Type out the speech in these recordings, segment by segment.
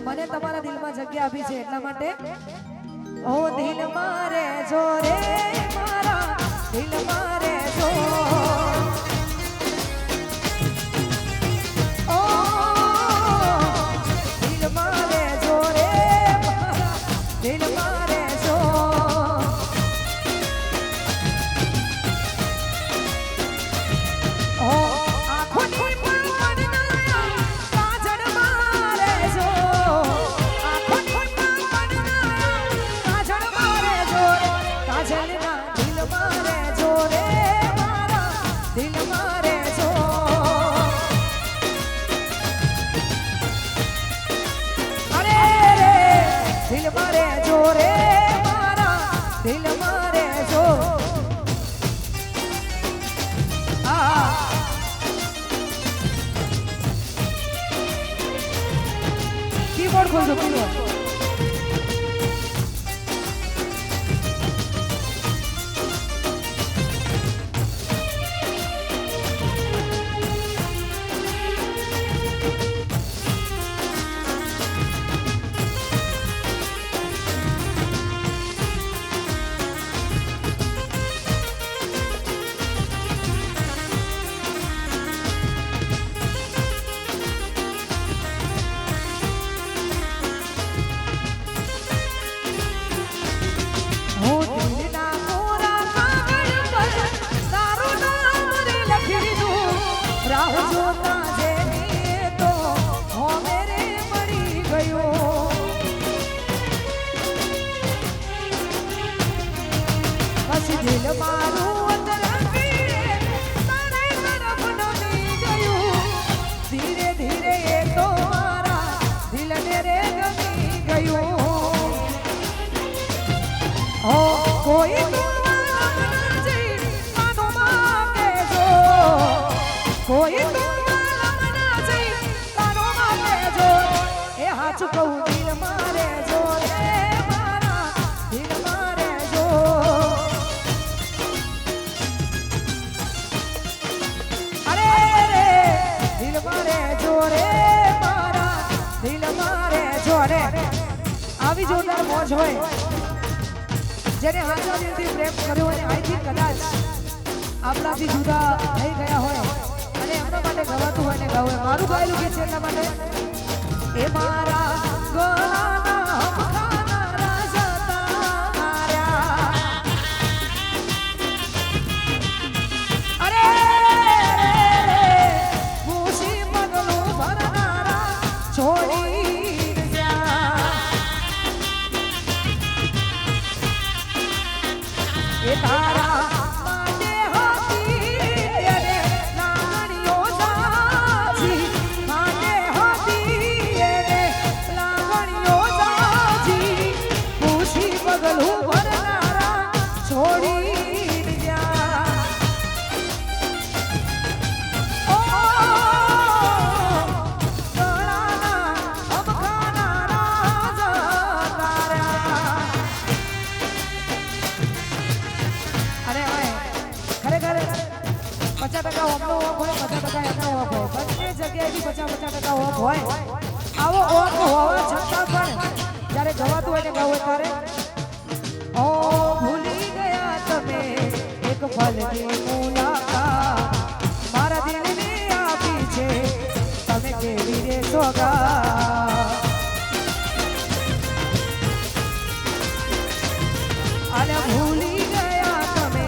મને તમારા દિલમાં જગ્યા આપી છે એટલા માટે ઓ દિલ મારે જો રે મારા દિલ મારે જો ઓ દિલ મારે જો રે મારા દિલ મારે જો ઓ આંખોની कीबोर्ड खोल दो कीबोर्ड दिल मारू धीरे धीरे ये तो मारा दिल मेरे गमी गयो ओ कोई कोई ए हाथ कहूँ दिल मारे जो रे मारा दिल मारे जो अरे रे दिल मारे जो रे मारा दिल मारे जो रे આવી જોરદાર મોજ હોય જેને હાથા દિલથી પ્રેમ કર્યો અને આઈથી કદાચ આપણાથી જુદા થઈ ગયા હોય અને એમના માટે ગવાતું હોય ને ગાવું મારું ગાયેલું કે છે એના માટે એ મારા ગોલાના હમખાના રાજા તાર્યા અરે ખુશી પગલું ભરનારા છોડી જા એ તારા આવો ઓફ હોવા છતાં પણ જ્યારે ગવાતું હોય ને ગાવું ત્યારે ઓ ભૂલી ગયા તમે એક પલની મુલાકાત મારા દિલને આપી છે તમે કેવી રે સોગાત અરે ભૂલી ગયા તમે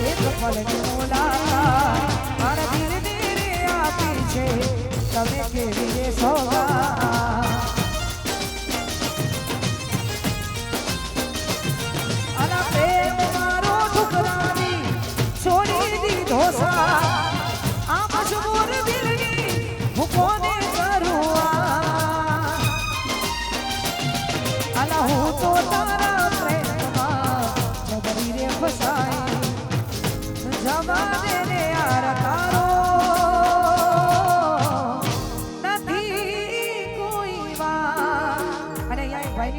એક પલની મુલાકાત મારા દિલને આપી છે તમે કેવી રે સોગાત અલા પ્રેમ મારો ઠુકરાવી છોડી દીધો સા આ મજબૂર દિલની હું કોને કરું અલા હું તો તારા પ્રેમમાં નગરી રે ફસાઈ જમાને ને યાર તારો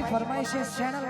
ફરમાઈશ ચેનલ